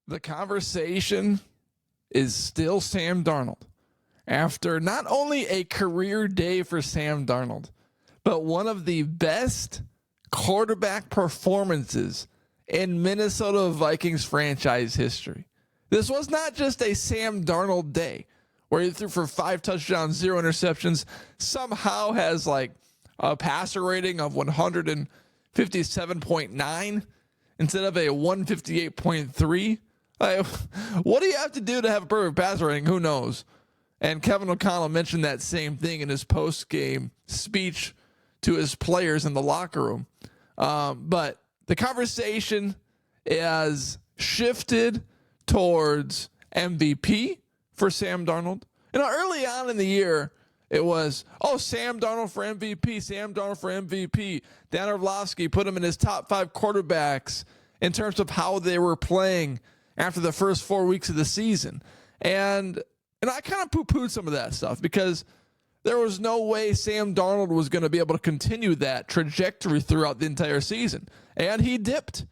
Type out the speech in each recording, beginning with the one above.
The conversation is still Sam Darnold. After not only a career day for Sam Darnold, but one of the best quarterback performances in Minnesota Vikings franchise history. This was not just a Sam Darnold day where he threw for 5 touchdowns, 0 interceptions, somehow has like a passer rating of 157.9 instead of a 158.3. What do you have to do to have a perfect passer rating? Who knows? And Kevin O'Connell mentioned that same thing in his post-game speech to his players in the locker room. But the conversation has shifted towards MVP for Sam Darnold. Early on in the year, it was, Sam Darnold for MVP, Sam Darnold for MVP. Dan Orlovsky put him in his top 5 quarterbacks in terms of how they were playing after the first 4 weeks of the season. And I kind of poo-pooed some of that stuff because there was no way Sam Darnold was going to be able to continue that trajectory throughout the entire season. And he dipped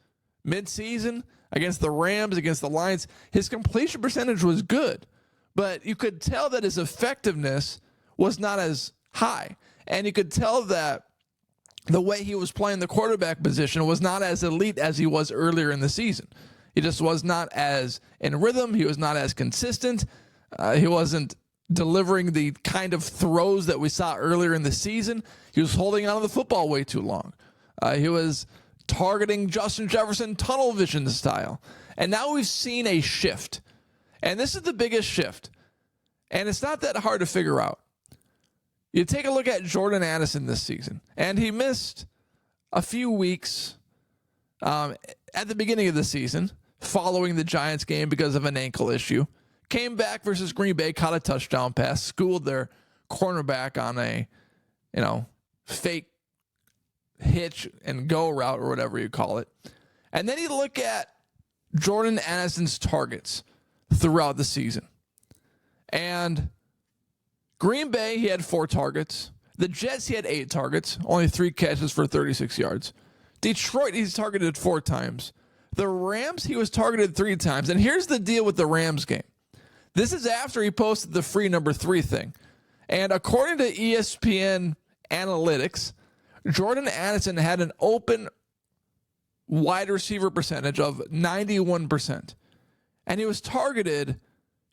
mid-season against the Rams, against the Lions. His completion percentage was good, but you could tell that his effectiveness was not as high. And you could tell that the way he was playing the quarterback position was not as elite as he was earlier in the season. He just was not as in rhythm. He was not as consistent. He wasn't delivering the kind of throws that we saw earlier in the season. He was holding on to the football way too long. He was targeting Justin Jefferson tunnel vision style. And now we've seen a shift. And this is the biggest shift. And it's not that hard to figure out. You take a look at Jordan Addison this season, and he missed a few weeks at the beginning of the season following the Giants game because of an ankle issue. Came back versus Green Bay, caught a touchdown pass, schooled their cornerback on a, fake hitch and go route or whatever you call it. And then you look at Jordan Addison's targets throughout the season. And Green Bay, he had 4 targets. The Jets, he had 8 targets, only 3 catches for 36 yards. Detroit, he's targeted 4 times. The Rams, he was targeted 3 times. And here's the deal with the Rams game. This is after he posted the free number 3 thing. And according to ESPN analytics, Jordan Addison had an open wide receiver percentage of 91%. And he was targeted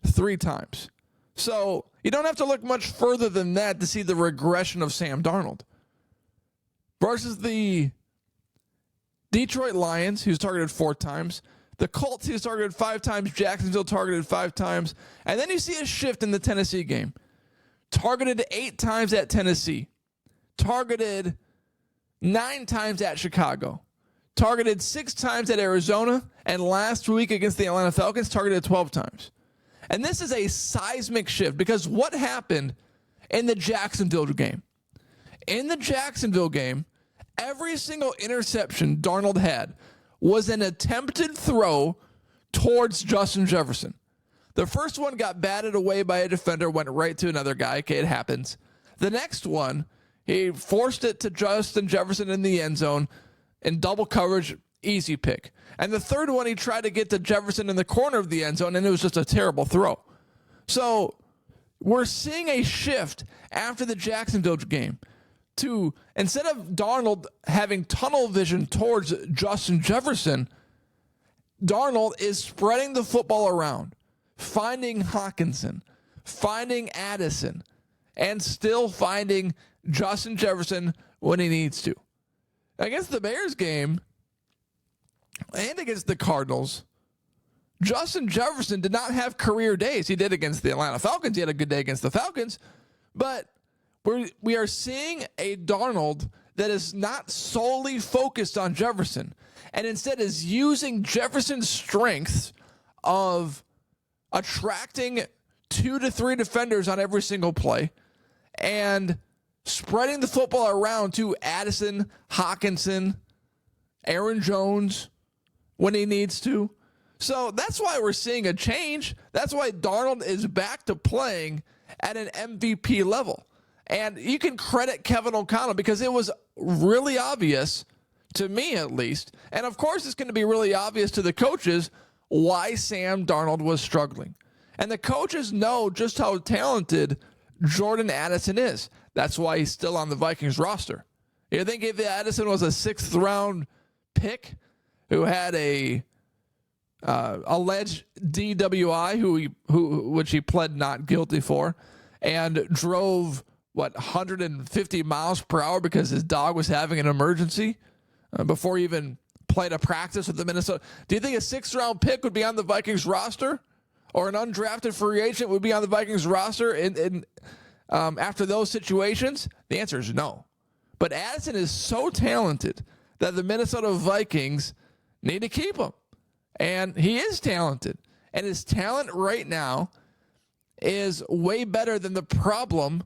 3 times. So you don't have to look much further than that to see the regression of Sam Darnold. Versus the Detroit Lions, he was targeted 4 times. The Colts, he was targeted 5 times. Jacksonville targeted 5 times. And then you see a shift in the Tennessee game. Targeted 8 times at Tennessee. Targeted 9 times at Chicago. Targeted 6 times at Arizona. And last week against the Atlanta Falcons, targeted 12 times. And this is a seismic shift because what happened in the Jacksonville game? In the Jacksonville game, every single interception Darnold had was an attempted throw towards Justin Jefferson. The first one got batted away by a defender, went right to another guy. Okay, it happens. The next one, he forced it to Justin Jefferson in the end zone in double coverage, easy pick. And the third one, he tried to get to Jefferson in the corner of the end zone, and it was just a terrible throw. So we're seeing a shift after the Jacksonville game to, instead of Darnold having tunnel vision towards Justin Jefferson, Darnold is spreading the football around, finding Hockenson, finding Addison, and still finding Justin Jefferson when he needs to. Against the Bears game and against the Cardinals, Justin Jefferson did not have career days. He did against the Atlanta Falcons. He had a good day against the Falcons. But we are seeing a Darnold that is not solely focused on Jefferson and instead is using Jefferson's strengths of attracting 2 to 3 defenders on every single play and spreading the football around to Addison, Hockenson, Aaron Jones when he needs to. So that's why we're seeing a change. That's why Darnold is back to playing at an MVP level. And you can credit Kevin O'Connell because it was really obvious, to me at least, and of course it's going to be really obvious to the coaches, why Sam Darnold was struggling. And the coaches know just how talented Jordan Addison is. That's why he's still on the Vikings roster. You think if Addison was a 6th round pick who had a alleged DWI, which he pled not guilty for, and drove 150 miles per hour because his dog was having an emergency before he even played a practice with the Minnesota. Do you think a 6th round pick would be on the Vikings roster, or an undrafted free agent would be on the Vikings roster after those situations? The answer is no. But Addison is so talented that the Minnesota Vikings need to keep him. And he is talented. And his talent right now is way better than the problem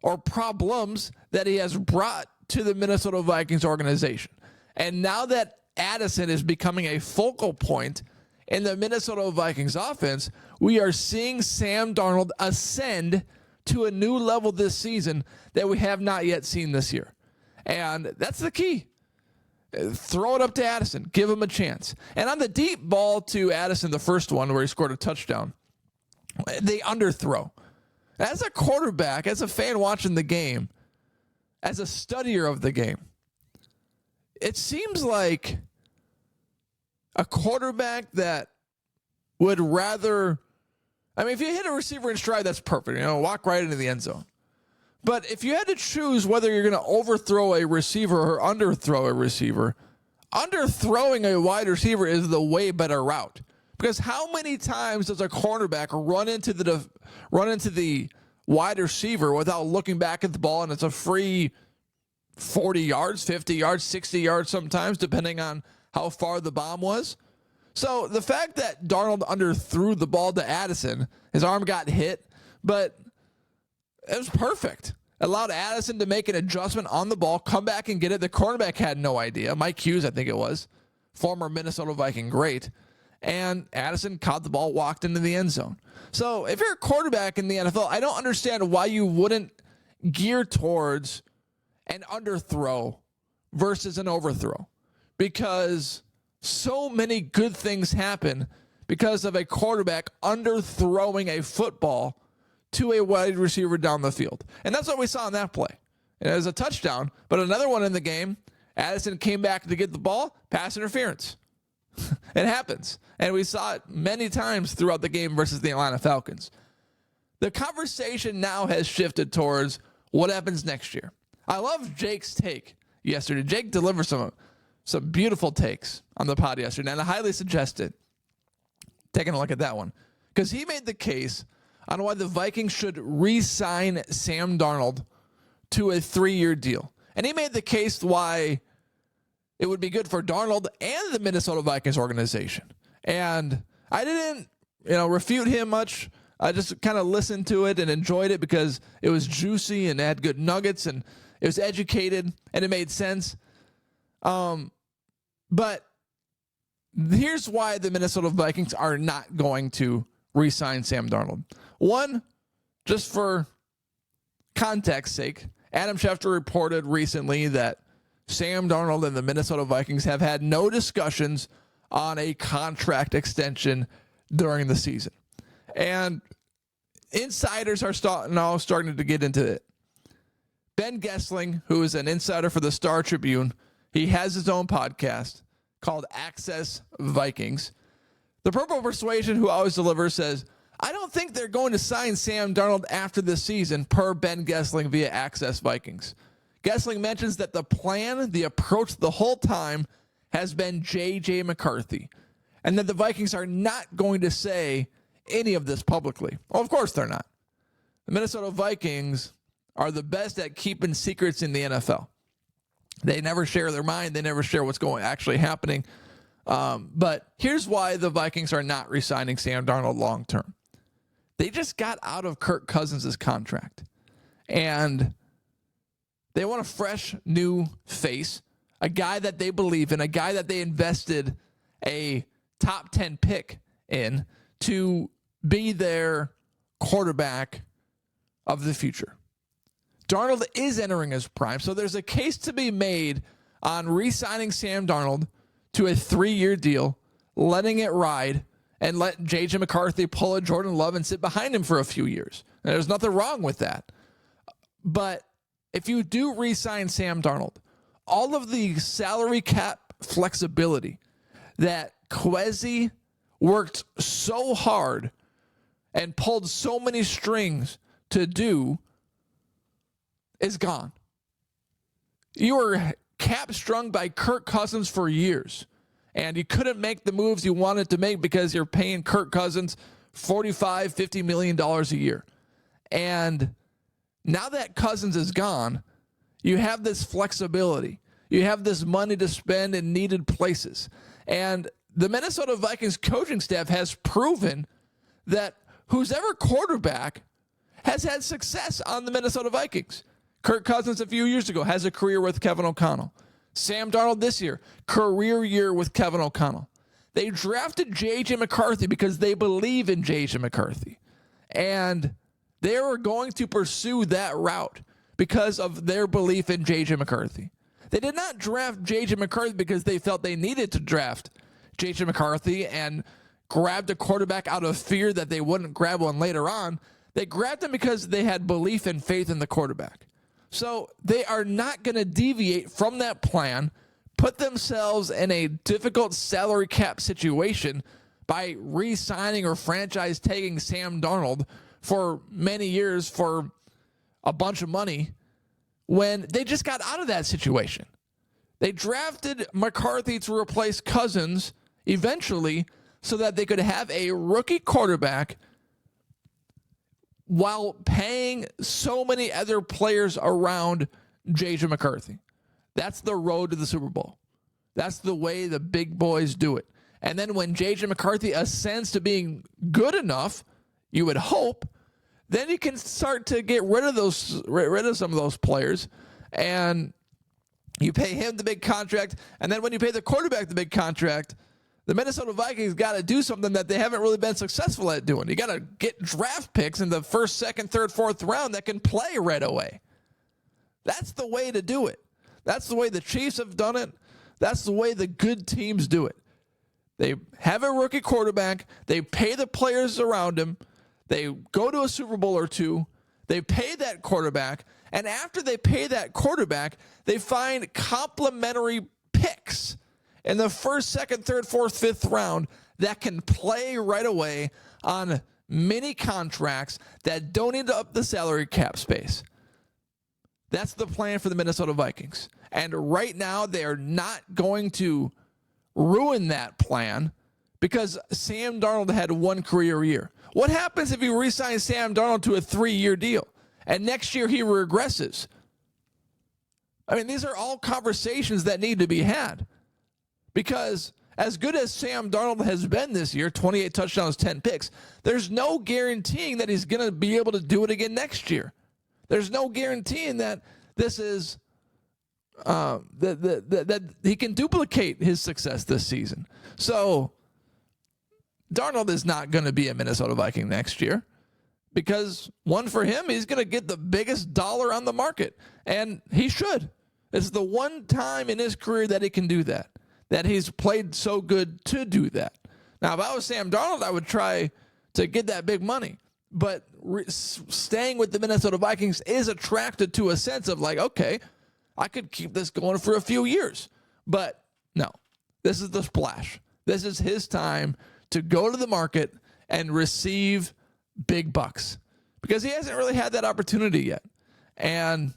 or problems that he has brought to the Minnesota Vikings organization. And now that Addison is becoming a focal point in the Minnesota Vikings offense, we are seeing Sam Darnold ascend to a new level this season that we have not yet seen this year. And that's the key. Throw it up to Addison. Give him a chance. And on the deep ball to Addison, the first one where he scored a touchdown, they underthrow. As a quarterback, as a fan watching the game, as a studier of the game, it seems like a quarterback that would rather, if you hit a receiver in stride, that's perfect. Walk right into the end zone. But if you had to choose whether you're going to overthrow a receiver or underthrow a receiver, underthrowing a wide receiver is the way better route. Because how many times does a cornerback run into the wide receiver without looking back at the ball, and it's a free 40 yards, 50 yards, 60 yards sometimes, depending on how far the bomb was? So the fact that Darnold underthrew the ball to Addison, his arm got hit, but it was perfect. Allowed Addison to make an adjustment on the ball, come back and get it. The cornerback had no idea. Mike Hughes, I think it was, former Minnesota Viking great. And Addison caught the ball, walked into the end zone. So if you're a quarterback in the NFL, I don't understand why you wouldn't gear towards an underthrow versus an overthrow. Because so many good things happen because of a quarterback underthrowing a football to a wide receiver down the field. And that's what we saw in that play. It was a touchdown, but another one in the game, Addison came back to get the ball, pass interference. It happens. And we saw it many times throughout the game versus the Atlanta Falcons. The conversation now has shifted towards what happens next year. I love Jake's take yesterday. Jake delivered some beautiful takes on the pod yesterday, and I highly suggest it. Taking a look at that one. Because he made the case on why the Vikings should re-sign Sam Darnold to a 3-year deal. And he made the case why it would be good for Darnold and the Minnesota Vikings organization. And I didn't, refute him much. I just kind of listened to it and enjoyed it because it was juicy and had good nuggets and it was educated and it made sense. But here's why the Minnesota Vikings are not going to re-sign Sam Darnold. One, just for context sake, Adam Schefter reported recently that Sam Darnold and the Minnesota Vikings have had no discussions on a contract extension during the season. And insiders are now starting to get into it. Ben Gessling, who is an insider for the Star Tribune, he has his own podcast called Access Vikings. The Purple Persuasion, who always delivers, says, I don't think they're going to sign Sam Darnold after this season, per Ben Gessling via Access Vikings. Gessling mentions that the plan, the approach the whole time has been J.J. McCarthy, and that the Vikings are not going to say any of this publicly. Well, of course they're not. The Minnesota Vikings are the best at keeping secrets in the NFL. They never share their mind. They never share what's actually happening. But here's why the Vikings are not re-signing Sam Darnold long term. They just got out of Kirk Cousins' contract. And they want a fresh, new face, a guy that they believe in, a guy that they invested a top 10 pick in to be their quarterback of the future. Darnold is entering his prime, so there's a case to be made on re-signing Sam Darnold to a 3-year deal, letting it ride and let J.J. McCarthy pull a Jordan Love and sit behind him for a few years. And there's nothing wrong with that. But if you do re-sign Sam Darnold, all of the salary cap flexibility that Kwesi worked so hard and pulled so many strings to do is gone. You were cap strung by Kirk Cousins for years, and you couldn't make the moves you wanted to make because you're paying Kirk Cousins $45-50 million a year. And now that Cousins is gone, you have this flexibility. You have this money to spend in needed places. And the Minnesota Vikings coaching staff has proven that who's ever quarterback has had success on the Minnesota Vikings. Kirk Cousins a few years ago has a career with Kevin O'Connell. Sam Darnold this year, career year with Kevin O'Connell. They drafted J.J. McCarthy because they believe in J.J. McCarthy. And they were going to pursue that route because of their belief in J.J. McCarthy. They did not draft J.J. McCarthy because they felt they needed to draft J.J. McCarthy and grabbed a quarterback out of fear that they wouldn't grab one later on. They grabbed him because they had belief and faith in the quarterback. So they are not going to deviate from that plan, put themselves in a difficult salary cap situation by re-signing or franchise tagging Sam Darnold for many years for a bunch of money when they just got out of that situation. They drafted McCarthy to replace Cousins eventually so that they could have a rookie quarterback while paying so many other players around J.J. McCarthy. That's the road to the Super Bowl. That's the way the big boys do it. And then when J.J. McCarthy ascends to being good enough, you would hope, then you can start to get rid of some of those players, and you pay him the big contract. And then when you pay the quarterback the big contract, the Minnesota Vikings got to do something that they haven't really been successful at doing. You got to get draft picks in the first, second, third, fourth round that can play right away. That's the way to do it. That's the way the Chiefs have done it. That's the way the good teams do it. They have a rookie quarterback. They pay the players around him. They go to a Super Bowl or two. They pay that quarterback. And after they pay that quarterback, they find complementary picks in the first, second, third, fourth, fifth round that can play right away on mini contracts that don't eat up the salary cap space. That's the plan for the Minnesota Vikings. And right now, they are not going to ruin that plan because Sam Darnold had one career year. What happens if you re-sign Sam Darnold to a 3-year deal and next year he regresses? I mean, these are all conversations that need to be had because as good as Sam Darnold has been this year, 28 touchdowns, 10 picks, there's no guaranteeing that he's going to be able to do it again next year. There's no guaranteeing that this is that he can duplicate his success this season. So Darnold is not going to be a Minnesota Viking next year because, one, for him, he's going to get the biggest dollar on the market, and he should. It's the one time in his career that he can do that he's played so good to do that. Now, if I was Sam Darnold, I would try to get that big money, but staying with the Minnesota Vikings is attracted to a sense of like, okay, I could keep this going for a few years. But no, this is the splash. This is his time to go to the market and receive big bucks because he hasn't really had that opportunity yet. And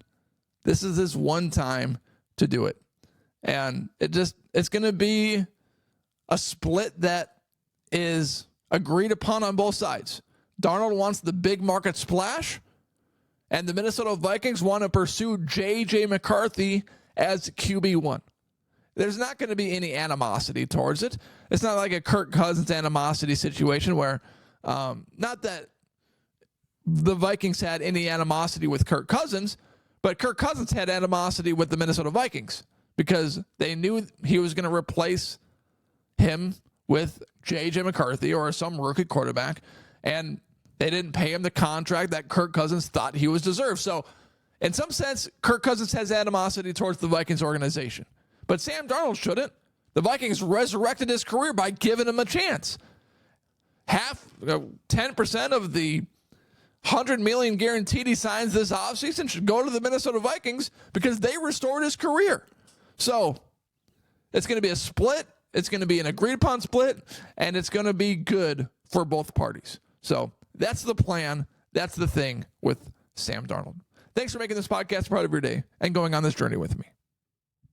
this is his one time to do it. And it's going to be a split that is agreed upon on both sides. Darnold wants the big market splash, and the Minnesota Vikings want to pursue J.J. McCarthy as QB1. There's not going to be any animosity towards it. It's not like a Kirk Cousins animosity situation where, not that the Vikings had any animosity with Kirk Cousins, but Kirk Cousins had animosity with the Minnesota Vikings because they knew he was going to replace him with J.J. McCarthy or some rookie quarterback, and they didn't pay him the contract that Kirk Cousins thought he was deserved. So in some sense, Kirk Cousins has animosity towards the Vikings organization. But Sam Darnold shouldn't The Vikings resurrected his career by giving him a chance. 10% of the $100 million guaranteed he signs this offseason should go to the Minnesota Vikings because they restored his career. So it's going to be a split. It's going to be an agreed upon split, and it's going to be good for both parties. So that's the plan. That's the thing with Sam Darnold. Thanks for making this podcast part of your day and going on this journey with me.